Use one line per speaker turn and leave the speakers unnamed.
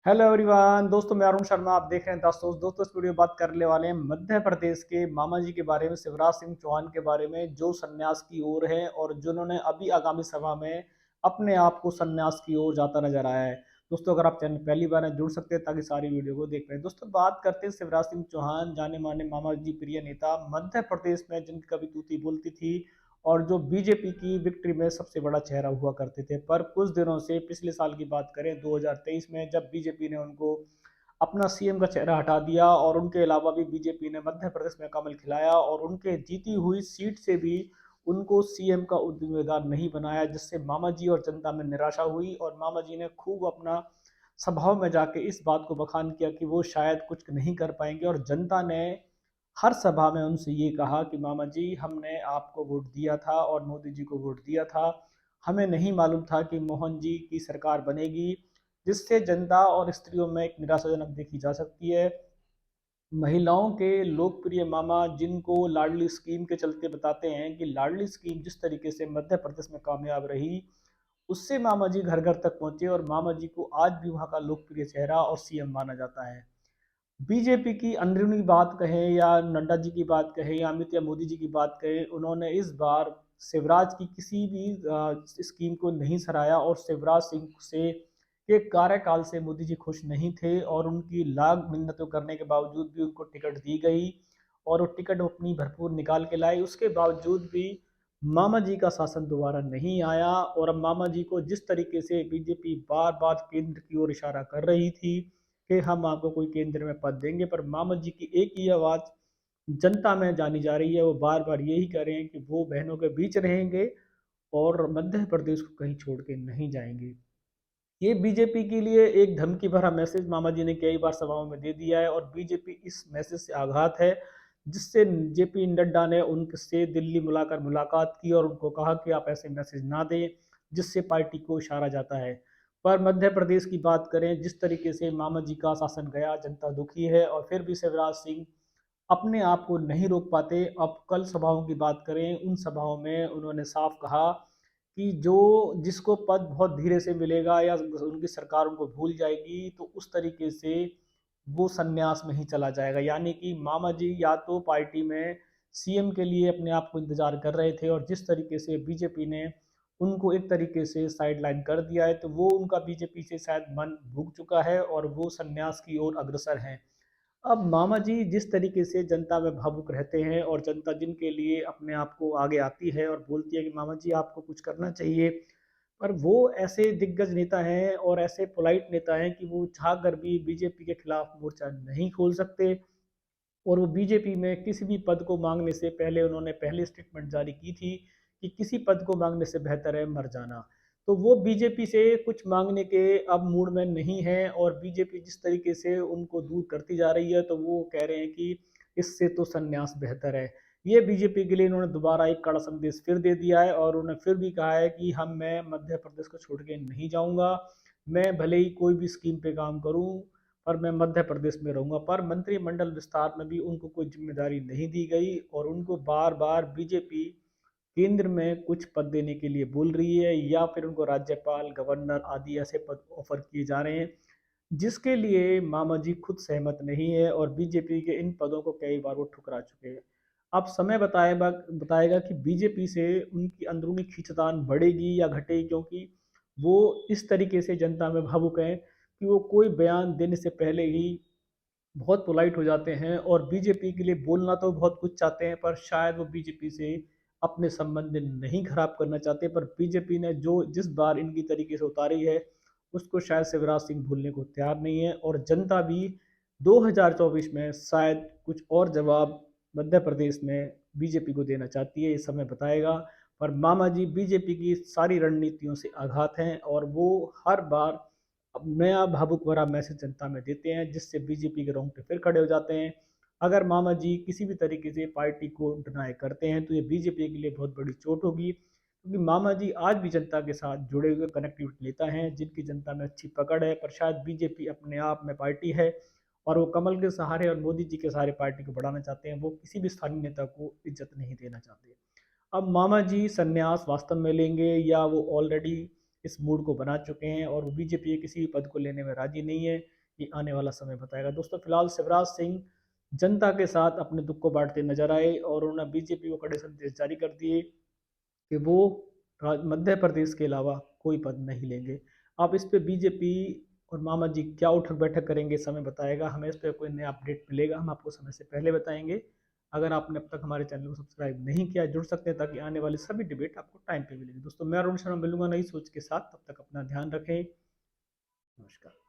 Hello everyone दोस्तों, मैं अरुण शर्मा। आप देख रहे हैं दोस्तों इस वीडियो में बात करने वाले हैं मध्य प्रदेश के मामा जी के बारे में, शिवराज सिंह चौहान के बारे में, जो संन्यास की ओर है और जिन्होंने अभी आगामी सभा में अपने आप को संन्यास की ओर जाता नजर आया है। दोस्तों, अगर आप चैनल पहली बार हैं जुड़ सकते हैं ताकि सारी वीडियो को देख पाए। दोस्तों, बात करते हैं शिवराज सिंह चौहान, जाने माने मामा जी प्रिय नेता, मध्य प्रदेश में जिनकी कभी तूती बोलती थी और जो बीजेपी की विक्ट्री में सबसे बड़ा चेहरा हुआ करते थे। पर कुछ दिनों से, पिछले साल की बात करें 2023 में, जब बीजेपी ने उनको अपना सीएम का चेहरा हटा दिया और उनके अलावा भी बीजेपी ने मध्य प्रदेश में कमल खिलाया और उनके जीती हुई सीट से भी उनको सीएम का उम्मीदवार नहीं बनाया, जिससे मामा जी और जनता में निराशा हुई और मामा जी ने खूब अपना सभाओं में जाके इस बात को बखान किया कि वो शायद कुछ नहीं कर पाएंगे। और जनता ने हर सभा में उनसे ये कहा कि मामा जी, हमने आपको वोट दिया था और मोदी जी को वोट दिया था, हमें नहीं मालूम था कि मोहन जी की सरकार बनेगी। जिससे जनता और स्त्रियों में एक निराशाजनक देखी जा सकती है। महिलाओं के लोकप्रिय मामा, जिनको लाडली स्कीम के चलते बताते हैं कि लाडली स्कीम जिस तरीके से मध्य प्रदेश में कामयाब रही, उससे मामा जी घर घर तक पहुंचे और मामा जी को आज भी वहां का लोकप्रिय चेहरा और सीएम माना जाता है। बीजेपी की अंदरूनी बात कहें या नड्डा जी की बात कहें या अमित या मोदी जी की बात कहें, उन्होंने इस बार शिवराज की किसी भी स्कीम को नहीं सराहा और शिवराज सिंह से के कार्यकाल से मोदी जी खुश नहीं थे और उनकी लाख मिन्नतों करने के बावजूद भी उनको टिकट दी गई और वो टिकट अपनी भरपूर निकाल के लाए। उसके बावजूद भी मामा जी का शासन दोबारा नहीं आया और अब मामा जी को जिस तरीके से बीजेपी बार बार केंद्र की ओर इशारा कर रही थी कि हम आपको कोई केंद्र में पद देंगे, पर मामा जी की एक ही आवाज जनता में जानी जा रही है। वो बार बार यही कह रहे हैं कि वो बहनों के बीच रहेंगे और मध्य प्रदेश को कहीं छोड़ के नहीं जाएंगे। ये बीजेपी के लिए एक धमकी भरा मैसेज मामा जी ने कई बार सभाओं में दे दिया है और बीजेपी इस मैसेज से आघात है, जिससे जेपी नड्डा ने उनसे दिल्ली बुलाकर मुलाकात की और उनको कहा कि आप ऐसे मैसेज ना दें जिससे पार्टी को इशारा जाता है। पर मध्य प्रदेश की बात करें, जिस तरीके से मामा जी का शासन गया, जनता दुखी है और फिर भी शिवराज सिंह अपने आप को नहीं रोक पाते। अब कल सभाओं की बात करें, उन सभाओं में उन्होंने साफ कहा कि जो जिसको पद बहुत धीरे से मिलेगा या उनकी सरकार उनको भूल जाएगी, तो उस तरीके से वो संन्यास में ही चला जाएगा। यानी कि मामा जी या तो पार्टी में सीएम के लिए अपने आप को इंतजार कर रहे थे और जिस तरीके से बीजेपी ने उनको एक तरीके से साइडलाइन कर दिया है, तो वो उनका बीजेपी से शायद मन भूग चुका है और वो संन्यास की ओर अग्रसर हैं। अब मामा जी जिस तरीके से जनता में भावुक रहते हैं और जनता जिनके लिए अपने आप को आगे आती है और बोलती है कि मामा जी आपको कुछ करना चाहिए, पर वो ऐसे दिग्गज नेता हैं और ऐसे पोलाइट नेता हैं कि वो चाहकर भी बीजेपी के खिलाफ मोर्चा नहीं खोल सकते। और वो बीजेपी में किसी भी पद को मांगने से पहले उन्होंने पहले स्टेटमेंट जारी की थी कि किसी पद को मांगने से बेहतर है मर जाना। तो वो बीजेपी से कुछ मांगने के अब मूड में नहीं है और बीजेपी जिस तरीके से उनको दूर करती जा रही है, तो वो कह रहे हैं कि इससे तो संन्यास बेहतर है। ये बीजेपी के लिए इन्होंने दोबारा एक कड़ा संदेश फिर दे दिया है और उन्होंने फिर भी कहा है कि मैं मध्य प्रदेश को छोड़ के नहीं जाऊंगा। मैं भले ही कोई भी स्कीम पे काम करूं, पर मैं मध्य प्रदेश में रहूंगा। पर मंत्रिमंडल विस्तार में भी उनको कोई जिम्मेदारी नहीं दी गई और उनको बार बार बीजेपी केंद्र में कुछ पद देने के लिए बोल रही है या फिर उनको राज्यपाल, गवर्नर आदि ऐसे पद ऑफर किए जा रहे हैं, जिसके लिए मामा जी खुद सहमत नहीं है और बीजेपी के इन पदों को कई बार वो ठुकरा चुके हैं। अब समय बताएगा बताएगा कि बीजेपी से उनकी अंदरूनी खींचतान बढ़ेगी या घटेगी, क्योंकि वो इस तरीके से जनता में भावुक हैं कि वो कोई बयान देने से पहले ही बहुत पोलाइट हो जाते हैं और बीजेपी के लिए बोलना तो बहुत कुछ चाहते हैं, पर शायद वो बीजेपी से अपने संबंध नहीं खराब करना चाहते। पर बीजेपी ने जो जिस बार इनकी तरीके से उतारी है, उसको शायद शिवराज सिंह भूलने को तैयार नहीं है और जनता भी 2024 में शायद कुछ और जवाब मध्य प्रदेश में बीजेपी को देना चाहती है। ये समय बताएगा। पर मामा जी बीजेपी की सारी रणनीतियों से आघात हैं और वो हर बार अब नया भावुक भरा मैसेज जनता में देते हैं, जिससे बीजेपी के रोंगटे फिर खड़े हो जाते हैं। अगर मामा जी किसी भी तरीके से पार्टी को डिनाई करते हैं, तो ये बीजेपी के लिए बहुत बड़ी चोट होगी, क्योंकि मामा जी आज भी जनता के साथ जुड़े हुए कनेक्टिविटी नेता हैं, जिनकी जनता में अच्छी पकड़ है। पर शायद बीजेपी अपने आप में पार्टी है और वो कमल के सहारे और मोदी जी के सहारे पार्टी को बढ़ाना चाहते हैं, वो किसी भी स्थानीय नेता को इज्जत नहीं देना चाहते। अब मामा जी संन्यास वास्तव में लेंगे या वो ऑलरेडी इस मूड को बना चुके हैं और वो बीजेपी के किसी भी पद को लेने में राजी नहीं है, ये आने वाला समय बताएगा। दोस्तों फिलहाल शिवराज सिंह जनता के साथ अपने दुख को बांटते नजर आए और उन्होंने बीजेपी को कड़े संदेश जारी कर दिए कि वो मध्य प्रदेश के अलावा कोई पद नहीं लेंगे। अब इस पे बीजेपी और मामा जी क्या उठक बैठक करेंगे, समय बताएगा। हमें इस पर कोई नया अपडेट मिलेगा, हम आपको समय से पहले बताएंगे। अगर आपने अब तक हमारे चैनल को सब्सक्राइब नहीं किया, जुड़ सकते हैं ताकि आने वाली सभी डिबेट आपको टाइम पे मिलेगी। दोस्तों मैं अरुण शर्मा मिलूंगा नई सोच के साथ, तब तक अपना ध्यान रखें। नमस्कार।